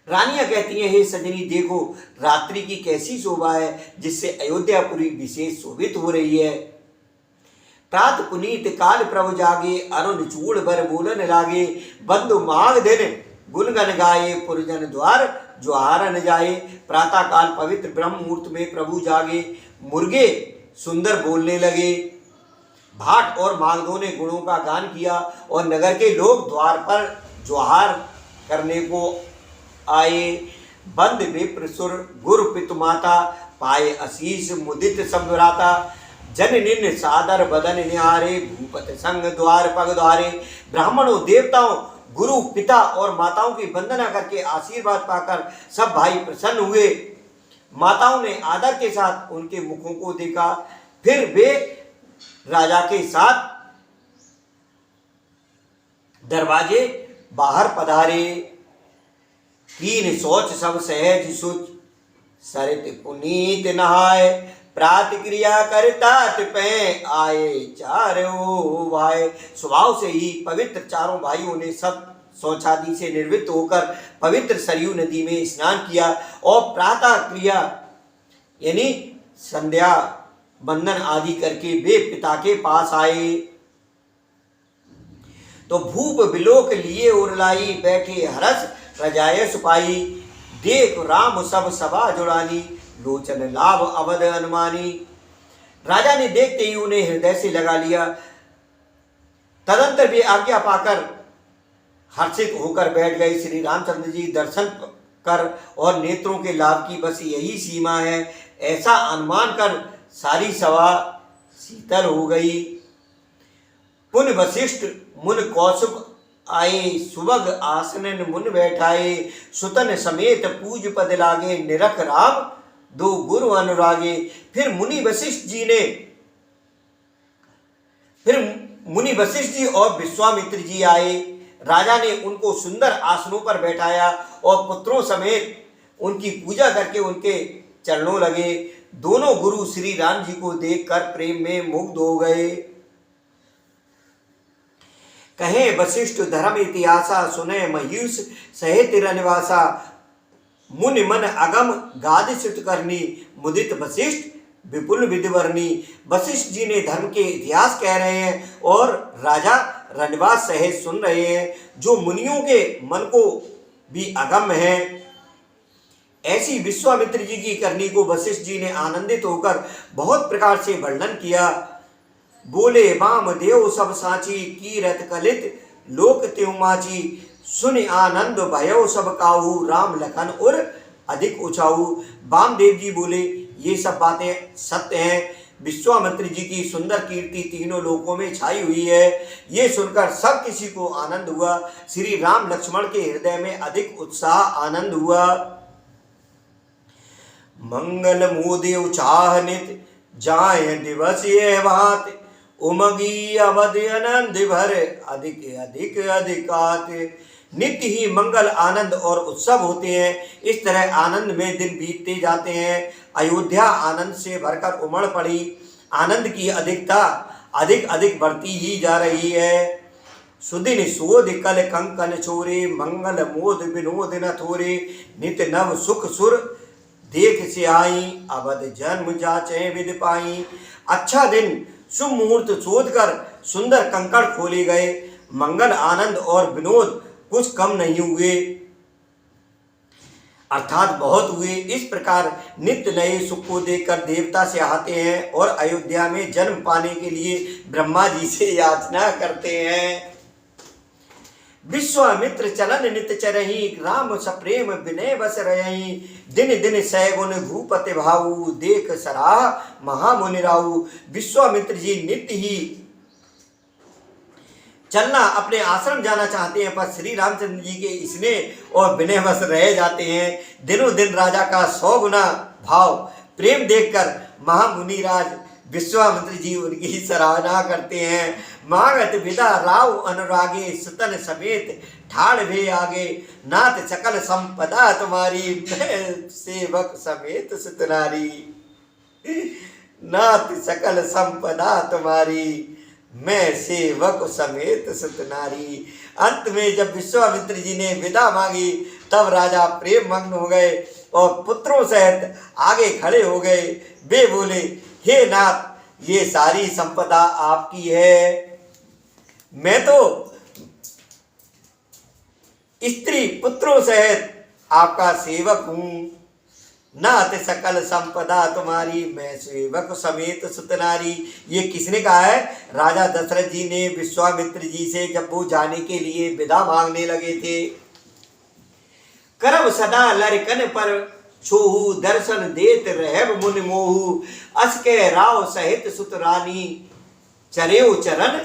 रानियां कहती हैं, हे सजनी देखो रात्रि की कैसी शोभा है जिससे अयोध्यापुरी विशेष शोभित हो रही है। प्रात पुनीत काल प्रभु जागे, अरुण चूड़ बर बोलन लागे। बंधु माघ दिन गुनगन गाये, पुरजन द्वार ज्वारन जाए। प्रातः काल पवित्र ब्रह्म मुहूर्त में प्रभु जागे, मुर्गे सुंदर बोलने लगे। भाट और मागधों ने गुणों का गान किया और नगर के लोग द्वार पर ज्वार करने को आए। बंद विप्र सुर गुरु पितु माता, पाए आशीष मुदित सब भ्राता। जन निन्न सादर बदन निहारे, भूपत संग द्वार पग द्वारे। ब्राह्मणों देवताओं गुरु पिता और माताओं की वंदना करके आशीर्वाद पाकर सब भाई प्रसन्न हुए। माताओं ने आदर के साथ उनके मुखों को देखा, फिर वे राजा के साथ दरवाजे बाहर पधारे। कीन सोच सब सहज सुच, सरित पुनीत नहाय। प्रातिक्रिया करता पे आए चारों भाई। स्वभाव से ही पवित्र चारों भाइयों ने सब शौचादि से निर्वृत्त होकर पवित्र सरयू नदी में स्नान किया और प्रातः क्रिया यानी संध्या बंदन आदि करके वे पिता के पास आए। तो भूप बिलोक लिए उरलाई, बैठे हरस रजाय सुपाई। देख राम सब सभा जुड़ानी, लोचन लाभ अवध अनुमानी। राजा ने देखते ही उन्हें हृदय से लगा लिया। तदंतर वे आज्ञा पाकर हर्षित होकर बैठ गए। श्री रामचंद्र जी दर्शन कर और नेत्रों के लाभ की बस यही सीमा है, ऐसा अनुमान कर सारी सभा शीतल हो गई। पुन वशिष्ठ मुन कौशुक आए, सुबग आसनन मुन बैठाए। सुतन समेत पूज पद लागे, निरख राम दो गुरु अनुरागे। फिर मुनि वशिष्ठ जी और विश्वामित्र जी आए। राजा ने उनको सुंदर आसनों पर बैठाया और पुत्रों समेत उनकी पूजा करके उनके चरणों लगे। दोनों गुरु श्री राम जी को देखकर प्रेम में मुग्ध हो गए। कहे वशिष्ठ धर्म इतिहासा, सुने मयूष सहित रनिवासा। मुनि मन अगम गाद सुत करनी, मुदित वशिष्ठ विपुल विधिवर्णी। वशिष्ठ जी ने धर्म के इतिहास कह रहे हैं और राजा रनिवास सहित सुन रहे हैं, जो मुनियों के मन को भी अगम्य है। ऐसी विश्वामित्र जी की करनी को वशिष्ठ जी ने आनंदित होकर बहुत प्रकार से वर्णन किया। बोले वाम देव सब साची, कीरत कलित लोक त्यों माची। सुन आनंद भयो सब काहू, राम लखन और अधिक उछाऊ। वामदेव जी बोले ये सब बातें सत्य हैं। विश्वामित्र जी की सुंदर कीर्ति तीनों लोकों में छाई हुई है। ये सुनकर सब किसी को आनंद हुआ। श्री राम लक्ष्मण के हृदय में अधिक उत्साह आनंद हुआ। मंगल मोदे उचाह नित, जाय दिवस ये बात। उमगी अवध आनंद भर, अधिक अधिक अधिकात। नित्य ही मंगल आनंद और उत्सव होते हैं। इस तरह आनंद में दिन बीतते जाते हैं। अयोध्या आनंद से भरकर उमड़ पड़ी। आनंद की अधिकता अधिक अधिक बढ़ती ही जा रही है। सुदिन सोध कल कंकन छोरे, मंगल मोद विनोद न थोरे। नित नव सुख सुर देख से आई, अवध जन्म जाचे विद पाई। अच्छा दिन शुभ मुहूर्त शोध कर सुंदर कंकड़ खोले गए। मंगल आनंद और विनोद कुछ कम नहीं हुए, अर्थात बहुत हुए। इस प्रकार नित्य नए सुख को देखकर देवता से आते हैं और अयोध्या में जन्म पाने के लिए ब्रह्मा जी से याचना करते हैं। विश्वामित्र चलन नित चरही, राम सप्रेम विनय बस रही। दिन दिन सैगुन भूपति भाऊ, देख सराह महामुनि राऊ। विश्वामित्र जी नित्य ही चलना, अपने आश्रम जाना चाहते हैं, पर श्री रामचंद्र जी के स्नेह और विनयवश रह जाते हैं। दिनों दिन राजा का 100 गुना भाव प्रेम देखकर महामुनिराज विश्वामित्र जी उनकी सराहना करते हैं। मागत विदा राव अनुरागे सुतन समेत ठाड़ भे आगे, नाथ सकल संपदा तुम्हारी मैं सेवक समेत सुतनारी। नाथ सकल संपदा तुम्हारी मैं सेवक समेत सुतनारी। अंत में जब विश्वामित्र जी ने विदा मांगी तब राजा प्रेम मग्न हो गए और पुत्रों सहित आगे खड़े हो गए। वे बोले, हे नाथ, ये सारी संपदा आपकी है, मैं तो स्त्री पुत्रों सहित आपका सेवक हूँ। नाथ सकल संपदा तुम्हारी मैं सेवक समेत सुतनारी। ये किसने कहा है? राजा दशरथ जी ने विश्वामित्र जी से जब वो जाने के लिए विदा मांगने लगे थे। करब सदा लरकन पर छोहू, दर्शन देत रहब मुनि मोहू, अस के राव सहित सुतरानी, चरेउ चरण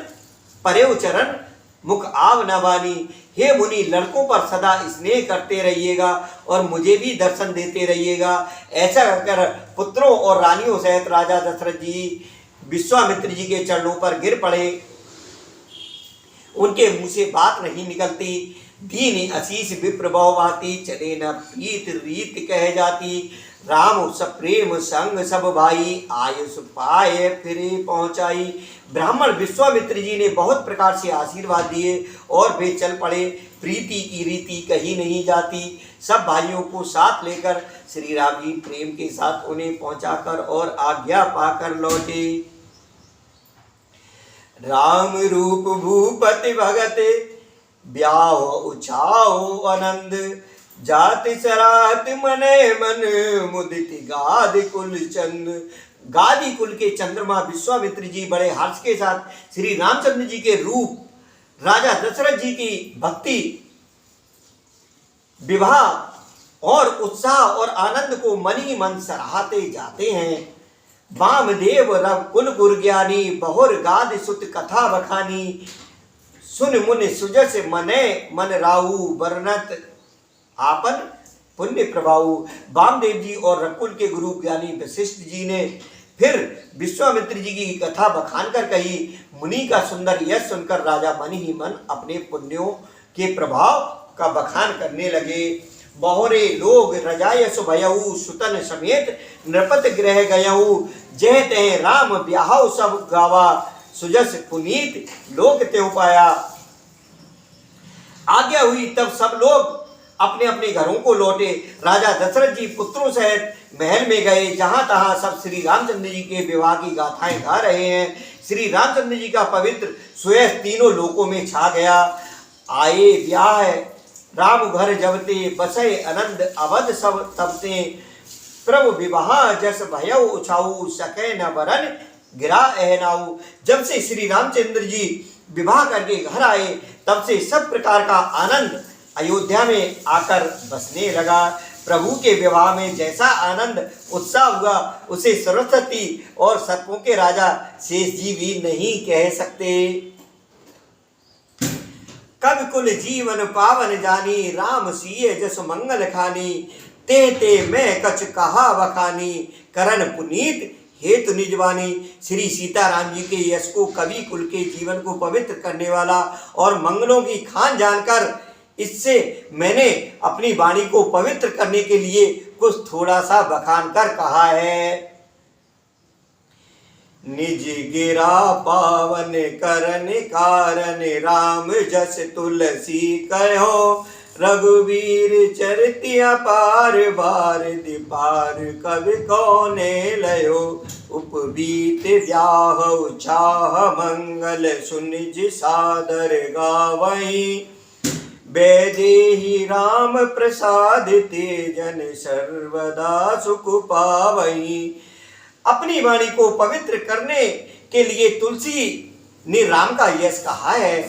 परेउ चरण मुख आव न बानी। हे मुनि, लड़कों पर सदा स्नेह करते रहिएगा और मुझे भी दर्शन देते रहिएगा। ऐसा कहकर पुत्रों और रानियों सहित राजा दशरथ जी विश्वामित्र जी के चरणों पर गिर पड़े। उनके मुंह से बात नहीं निकलती। दीन आशीष विप्र बहुभांति, चले न प्रीत रीत कह जाती। राम सब प्रेम संग सब भाई, आयुष पाए फिरे पहुंचाई। ब्राह्मण विश्वामित्र जी ने बहुत प्रकार से आशीर्वाद दिए और वे चल पड़े। प्रीति की रीति कही नहीं जाती। सब भाइयों को साथ लेकर श्री राम जी प्रेम के साथ उन्हें पहुंचाकर और आज्ञा पाकर लौटे। राम रूप भूपति भगत, ब्याह उछाओ आनंद। जाति सराहत मने मन, मुदित गादि कुल चंद। गादी कुल के चंद्रमा विश्वामित्र जी बड़े हर्ष के साथ श्री रामचंद्र जी के रूप, राजा दशरथ जी की भक्ति, विवाह और उत्साह और आनंद को मन ही मन सराहते जाते हैं। वामदेव रव कुल गुर ज्ञानी, बहुर गाद सुत कथा बखानी। सुन मुनि सुजस मने मन राहु, वर्णत आपन पुण्य प्रभाऊ। वामदेव जी और रकुल के गुरु ज्ञानी वशिष्ठ जी ने फिर विश्वामित्र जी की कथा बखान कर कही। मुनि का सुंदर यश सुनकर राजा मन ही मन अपने पुण्यों के प्रभाव का बखान करने लगे। बहुरे लोग रजायस भयऊ, सुतन समेत नृपत गृह गयऊ। जह तह राम ब्याहु सब गावा, सुजस पुनीत लोक त्यों पाया। आज्ञा हुई तब सब लोग अपने अपने घरों को लौटे। राजा दशरथ जी पुत्रों सहित महल में गए। जहां तहां सब श्री रामचंद्र जी के विवाह की गाथाएं गा रहे हैं। श्री रामचंद्र जी का पवित्र सुयश तीनों लोकों में छा गया। आए ब्याह राम घर जबते, बसे आनंद अवध सब तबते। प्रभु विवाह जस भयउ उछाऊ, सके न बरन गिरा एहनाऊ। जब से श्री रामचंद्र जी विवाह करके घर आए तब से सब प्रकार का आनंद अयोध्या में आकर बसने लगा। प्रभु के विवाह में जैसा आनंद उत्साह हुआ उसे सरस्वती और सर्पों के राजा शेष जी भी नहीं कह सकते। कब कुल जीवन पावन जानी, राम सिए जस मंगल खानी। ते ते मैं कछ कहा बखानी, करण पुनीत हेतु निजवानी। श्री सीताराम जी के यश को, कवि कुल के जीवन को पवित्र करने वाला और मंगलों की खान जानकर इससे मैंने अपनी वाणी को पवित्र करने के लिए कुछ थोड़ा सा बखान कर कहा है। निज गिरा पावन करन कारण, राम जस तुलसी कहो। रघुवीर चरित्या पार बार दीपार, कवि कौने लयो। उपबीत ब्याह चाह मंगल, सुनिज सादर गावई। वैदेही राम प्रसाद, तेजन सर्वदा सुख पावई। अपनी वाणी को पवित्र करने के लिए तुलसी ने राम का यश कहा है,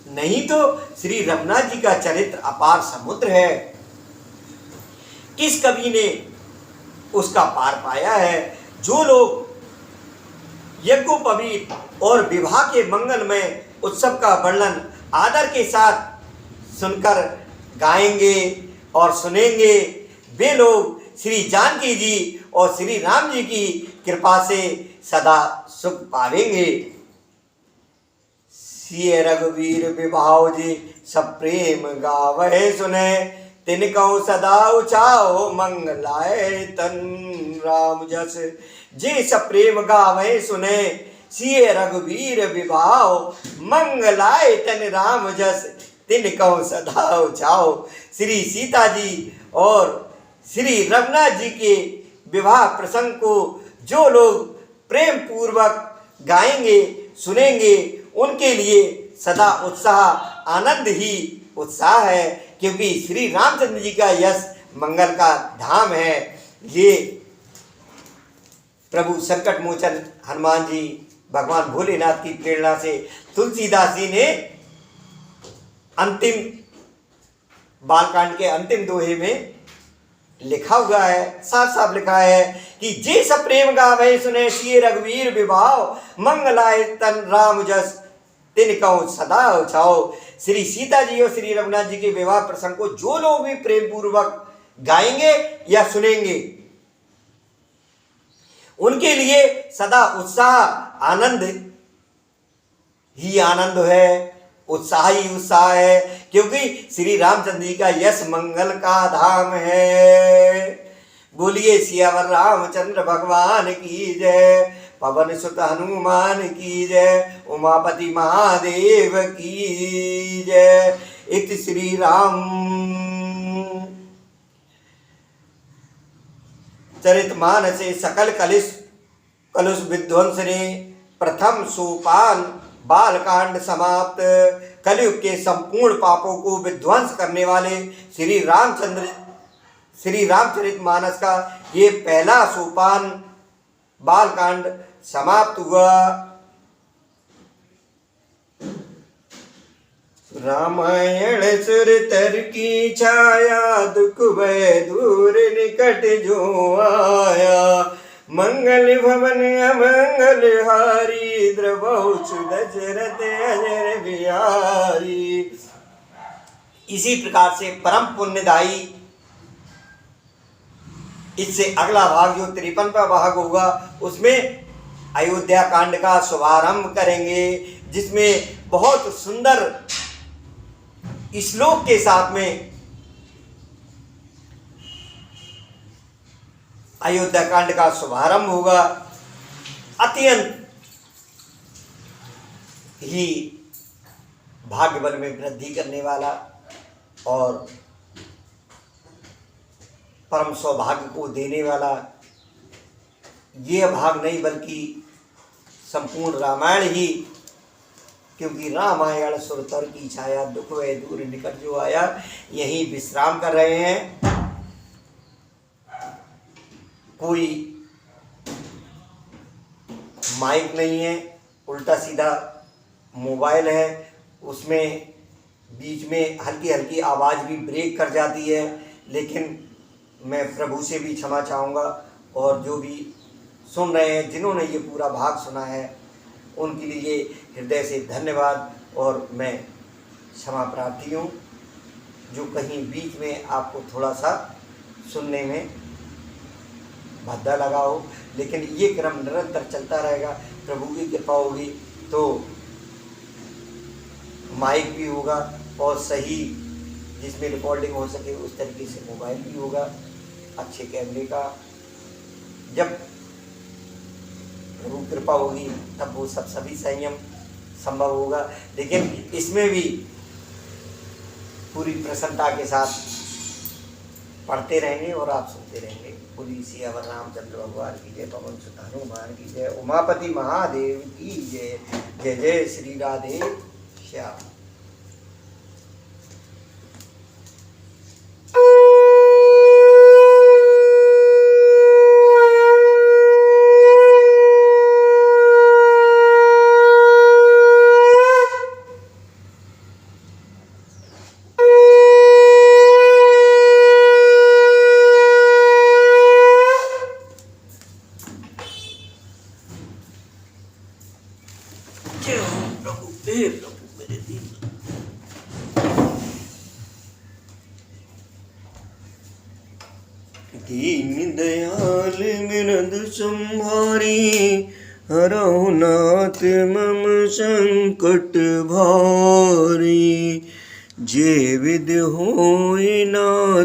नहीं तो श्री रघुनाथ जी का चरित्र अपार समुद्र है। किस कवि ने उसका पार पाया है? जो लोग यज्ञोपवीत और विवाह के मंगल में उत्सव का वर्णन आदर के साथ सुनकर गाएंगे और सुनेंगे, वे लोग श्री जानकी जी और श्री राम जी की कृपा से सदा सुख पावेंगे। सिय रघुवीर विभाव जी सब प्रेम गावे सुने, तिनको सदा उचाओ मंगलाए तन राम जस। जे सब प्रेम गावे सुने, सिय रघुवीर विभाव मंगलाए तन राम जस, तिनको सदा उचाओ। श्री सीता जी और श्री रघुनाथ जी के विवाह प्रसंग को जो लोग प्रेम पूर्वक गाएंगे सुनेंगे, उनके लिए सदा उत्साह आनंद ही उत्साह है, क्योंकि श्री रामचंद्र जी का यश मंगल का धाम है। ये प्रभु संकट मोचन हनुमान जी भगवान भोलेनाथ की प्रेरणा से तुलसीदास जी ने अंतिम बालकांड के अंतिम दोहे में लिखा हुआ है, साफ साफ लिखा है कि जे सब प्रेम गावे सुने, सिय रघुवीर विभाव मंगलाए तन राम जस, तिनको सदा उचाओ। श्री सीता जी और श्री रघुनाथ जी के विवाह प्रसंग को जो लोग भी प्रेम पूर्वक गाएंगे या सुनेंगे, उनके लिए सदा उत्साह आनंद ही आनंद है, उत्साह ही उत्साह है, क्योंकि श्री रामचंद्र जी का यश मंगल का धाम है। बोलिए सियावर रामचंद्र भगवान की जय, पवन सुत हनुमान की जय, उमापति महादेव की जय। इति श्री राम चरितमानसे सकल कलुष विध्वंसने प्रथम सोपान बालकांड समाप्त। कलयुग के संपूर्ण पापों को विध्वंस करने वाले श्री रामचरितमानस का ये पहला सोपान बालकांड समाप्त हुआ। रामायण सुर तर की छाया, दुख भय दूर निकट जो आया, मंगल भवन अमंगल हारी, द्रवहु दशरथ अजर बिहारी। इसी प्रकार से परम पुण्यदायी इससे अगला भाग जो 53वां भाग होगा, उसमें अयोध्या कांड का शुभारंभ करेंगे, जिसमें बहुत सुंदर श्लोक के साथ में अयोध्या कांड का शुभारंभ होगा। अत्यंत ही भाग्य बल में वृद्धि करने वाला और परम सौभाग्य को देने वाला ये भाग नहीं, बल्कि संपूर्ण रामायण ही, क्योंकि रामायण सुरतर की छाया, दुख वे दूर निकट जो आया, यहीं विश्राम कर रहे हैं। कोई माइक नहीं है, उल्टा सीधा मोबाइल है, उसमें बीच में हल्की हल्की आवाज़ भी ब्रेक कर जाती है, लेकिन मैं प्रभु से भी क्षमा चाहूँगा, और जो भी सुन रहे हैं, जिन्होंने ये पूरा भाग सुना है, उनके लिए हृदय से धन्यवाद। और मैं क्षमा प्रार्थी हूँ जो कहीं बीच में आपको थोड़ा सा सुनने में भद्दा लगा हो, लेकिन ये क्रम निरंतर चलता रहेगा। प्रभु की कृपा होगी तो माइक भी होगा और सही जिसमें रिकॉर्डिंग हो सके उस तरीके से मोबाइल भी होगा, अच्छे कैमरे का। जब प्रभु कृपा होगी तब वो सभी संयम संभव होगा, लेकिन इसमें भी पूरी प्रसन्नता के साथ पढ़ते रहेंगे और आप सुनते रहेंगे। बोलिए सियावर रामचंद्र भगवान की जय, पवन सुत हनुमान की जय, उमापति महादेव की जय। जय जय श्री राधे श्याम। प्रभु दीन दयाल मिनद संभारी, हरहु नाथ मम संकट भारी। जे विधि होय नाथ